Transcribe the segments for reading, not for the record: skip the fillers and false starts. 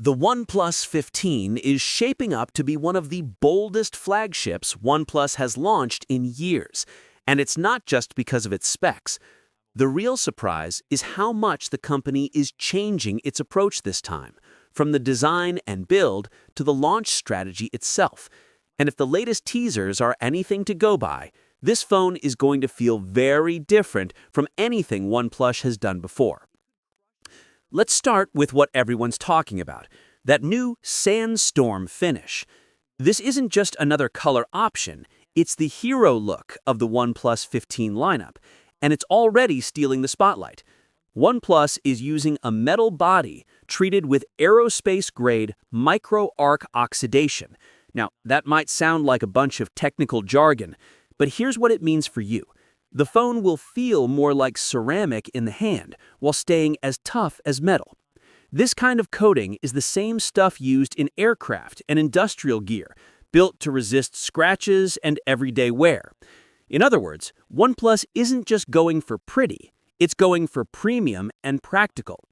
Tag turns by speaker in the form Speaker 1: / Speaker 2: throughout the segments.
Speaker 1: The OnePlus 15 is shaping up to be one of the boldest flagships OnePlus has launched in years, and it's not just because of its specs. The real surprise is how much the company is changing its approach this time, from the design and build to the launch strategy itself. And if the latest teasers are anything to go by, this phone is going to feel very different from anything OnePlus has done before. Let's start with what everyone's talking about, that new sandstorm finish. This isn't just another color option, it's the hero look of the OnePlus 15 lineup, and it's already stealing the spotlight. OnePlus is using a metal body treated with aerospace-grade micro-arc oxidation. Now, that might sound like a bunch of technical jargon, but here's what it means for you. The phone will feel more like ceramic in the hand, while staying as tough as metal. This kind of coating is the same stuff used in aircraft and industrial gear, built to resist scratches and everyday wear. In other words, OnePlus isn't just going for pretty, it's going for premium and practical.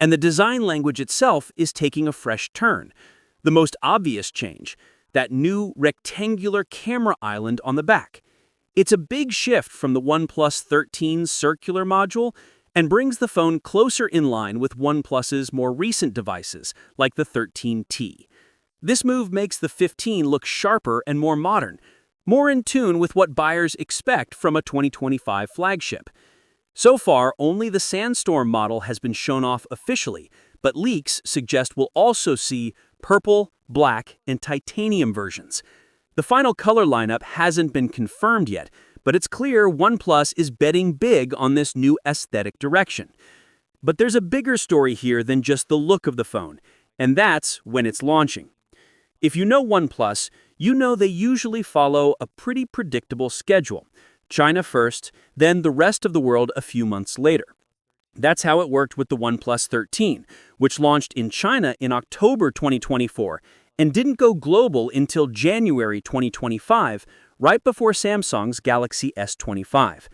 Speaker 1: And the design language itself is taking a fresh turn. The most obvious change, that new rectangular camera island on the back. It's a big shift from the OnePlus 13's circular module and brings the phone closer in line with OnePlus's more recent devices, like the 13T. This move makes the 15 look sharper and more modern, more in tune with what buyers expect from a 2025 flagship. So far, only the Sandstorm model has been shown off officially, but leaks suggest we'll also see purple, black, and titanium versions. The final color lineup hasn't been confirmed yet, but it's clear OnePlus is betting big on this new aesthetic direction. But there's a bigger story here than just the look of the phone, and that's when it's launching. If you know OnePlus, you know they usually follow a pretty predictable schedule. China first, then the rest of the world a few months later. That's how it worked with the OnePlus 13, which launched in China in October 2024 and didn't go global until January 2025, right before Samsung's Galaxy S25.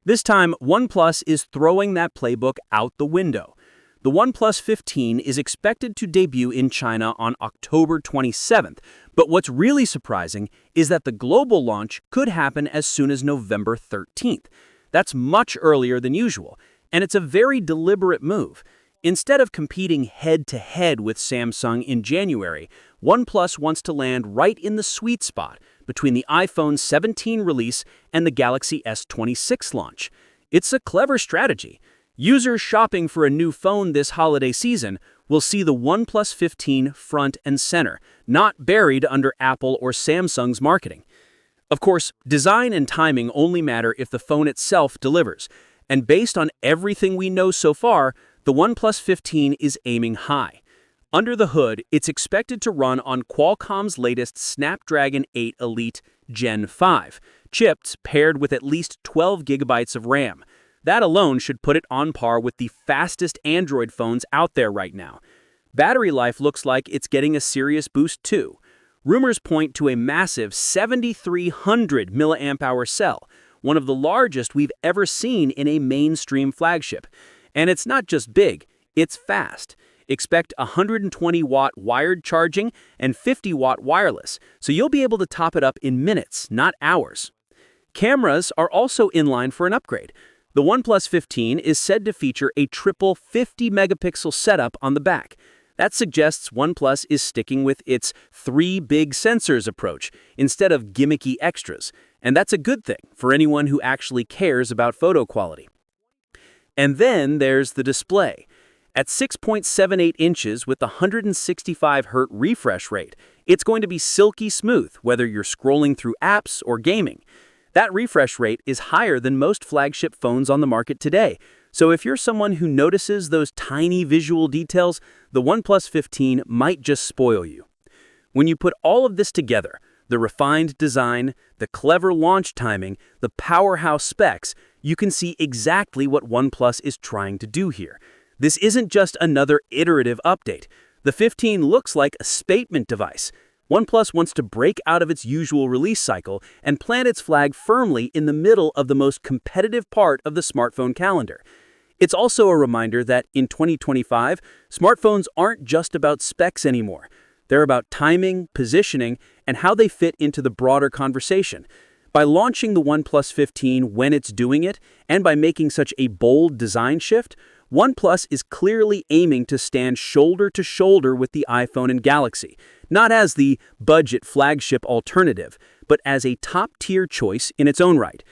Speaker 1: This time, OnePlus is throwing that playbook out the window. The OnePlus 15 is expected to debut in China on October 27th, but what's really surprising is that the global launch could happen as soon as November 13th. That's much earlier than usual, and it's a very deliberate move. Instead of competing head-to-head with Samsung in January, OnePlus wants to land right in the sweet spot between the iPhone 17 release and the Galaxy S26 launch. It's a clever strategy. Users shopping for a new phone this holiday season will see the OnePlus 15 front and center, not buried under Apple or Samsung's marketing. Of course, design and timing only matter if the phone itself delivers, and based on everything we know so far, the OnePlus 15 is aiming high. Under the hood, it's expected to run on Qualcomm's latest Snapdragon 8 Elite Gen 5, chips paired with at least 12 gigabytes of RAM. That alone should put it on par with the fastest Android phones out there right now. Battery life looks like it's getting a serious boost too. Rumors point to a massive 7,300 mAh cell, one of the largest we've ever seen in a mainstream flagship. And it's not just big, it's fast. Expect 120-watt wired charging and 50-watt wireless, so you'll be able to top it up in minutes, not hours. Cameras are also in line for an upgrade. The OnePlus 15 is said to feature a triple 50-megapixel setup on the back. That suggests OnePlus is sticking with its three big sensors approach instead of gimmicky extras, and that's a good thing for anyone who actually cares about photo quality. And then there's the display. At 6.78 inches with a 165Hz refresh rate, it's going to be silky smooth whether you're scrolling through apps or gaming. That refresh rate is higher than most flagship phones on the market today, so if you're someone who notices those tiny visual details, the OnePlus 15 might just spoil you. When you put all of this together, the refined design, the clever launch timing, the powerhouse specs, you can see exactly what OnePlus is trying to do here. This isn't just another iterative update. The 15 looks like a statement device. OnePlus wants to break out of its usual release cycle and plant its flag firmly in the middle of the most competitive part of the smartphone calendar.
Speaker 2: It's also a reminder that in 2025, smartphones aren't just about specs anymore. They're about timing, positioning, and how they fit into the broader conversation. By launching the OnePlus 15 when it's doing it, and by making such a bold design shift, OnePlus is clearly aiming to stand shoulder to shoulder with the iPhone and Galaxy, not as the budget flagship alternative, but as a top-tier choice in its own right.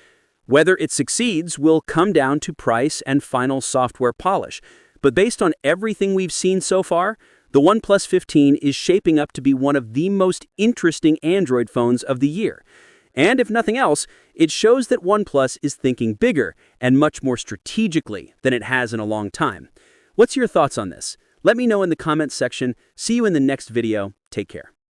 Speaker 2: Whether it succeeds will come down to price and final software polish, but based on everything we've seen so far, the OnePlus 15 is shaping up to be one of the most interesting Android phones of the year. And if nothing else, it shows that OnePlus is thinking bigger and much more strategically than it has in a long time. What's your thoughts on this? Let me know in the comments section. See you in the next video. Take care.